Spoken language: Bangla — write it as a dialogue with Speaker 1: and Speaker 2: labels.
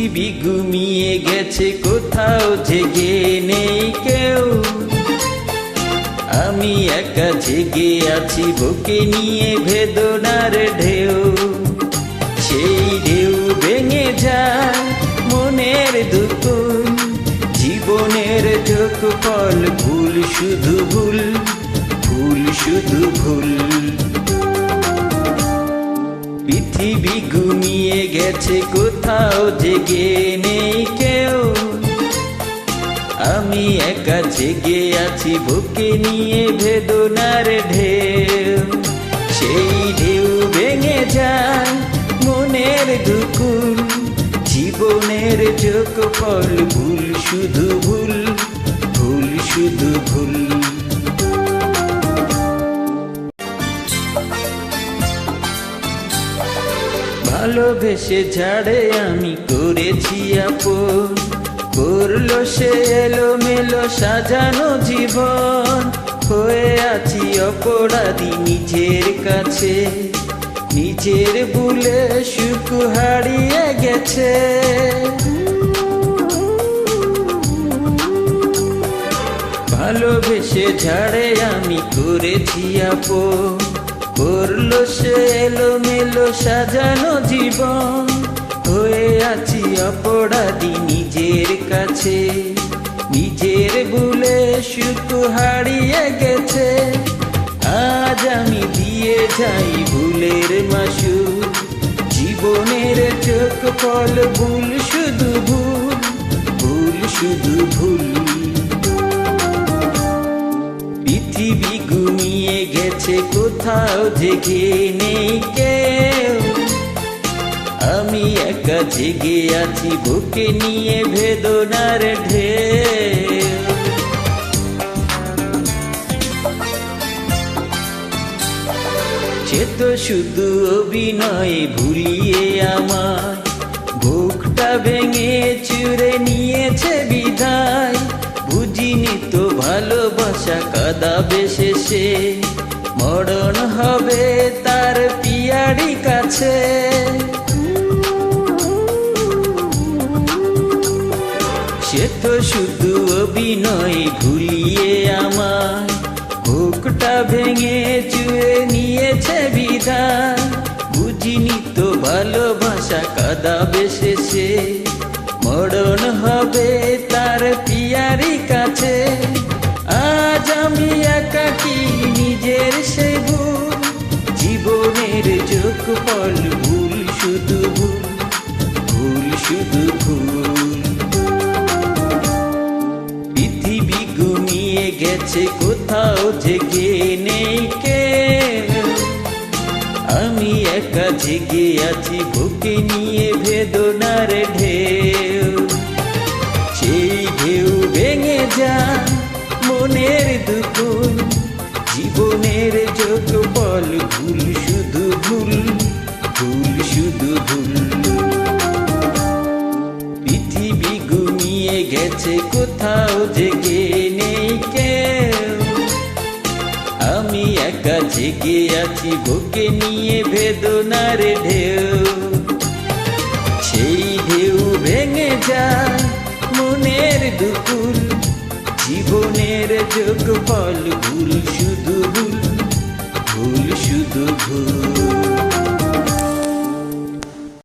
Speaker 1: পৃথিবী ঘুমিয়ে গেছে, কোথাও জেগে নেই কেউ। আমি একা জেগে আছি, বুকে নিয়ে বেদনার ঢেউ। সেই ঢেউ ভেঙে যায় মনের দুকুল, জীবনের যোগফল ভুল, শুধু ভুল, ভুল শুধু ভুল। পৃথিবী ঘুমিয়ে গেছে, কোথাও জেগে নেই কেউ। আমি একা জেগে আছি, বুকে নিয়ে বেদনার ঢেউ। সেই ঢেউ ভেঙে যায় মনের দুকুল, জীবনের যোগফল ভুল, শুধু ভুল, ভুল শুধু ভুল। ভালোবেসে ঝাড়ে আমি করেছি আপন, করলো সে এলোমেলো সাজানো জীবন। হয়ে আছি অপরাধী নিজের কাছে, নিজের ভুলে সুখ হারিয়ে গেছে। ভালোবেসে ঝাড়ে আমি করেছি আপন, করলো সে এলোমেলো সাজানো জীবন। হয়ে আছি অপরাধী নিজের কাছে, নিজের ভুলে সুখ হারিয়ে গেছে। আজ আমি দিয়ে যাই ভুলের মাসুল, জীবনের যোগফল ভুল, শুধু ভুল, ভুল শুধু ভুল। পৃথিবী ঘুমিয়ে গেছে, কোথাও জেগে নেই কেউ। আমি একা জেগে আছি, বুকে নিয়ে বেদনার ঢেউ। সে তো শুধু অভিনয় ভুলিয়ে আমায়, বুকটা ভেঙে চুরে নিয়েছে বিদায়। বুঝিনি তো ভালোবাসা কাঁদাবে শেষে, মরণ হবে তার পিয়ারি কাছে। সে তো শুধু অভিনয় ভুলিয়ে আমায়, বুকটা ভেঙে চুয়ে নিয়েছে বিদায়। বুঝিনি তো ভালোবাসা কাঁদাবে শেষে, মরণ হবে তার পিয়ারি কাছে। আজ আমি একাকী নিজের সেই ভুল, জীবনের যোগফল ভুল, শুধু ভুল, ভুল শুধু ভুল। পৃথিবী ঘুমিয়ে গেছে, কোথাও জেগে নেই কেউ। আমি একা জেগে আছি, বুকে নিয়ে বেদনার ঢেউ। সেই ঢেউ ভেঙে যায় মনের দুকুল, জীবনের যোগফল ভুল, শুধু ভুল, ভুল শুধু ভুল। পৃথিবী ঘুমিয়ে গেছে, কোথাও জেগে নেই কেউ। আমি একা জেগে আছি, বুকে নিয়ে বেদনার ঢেউ। সেই ঢেউ ভেঙে যায় মনের দুকুল, জীবনের যোগফল ভুল, শুধু ভুল, ভুল শুধু ভুল।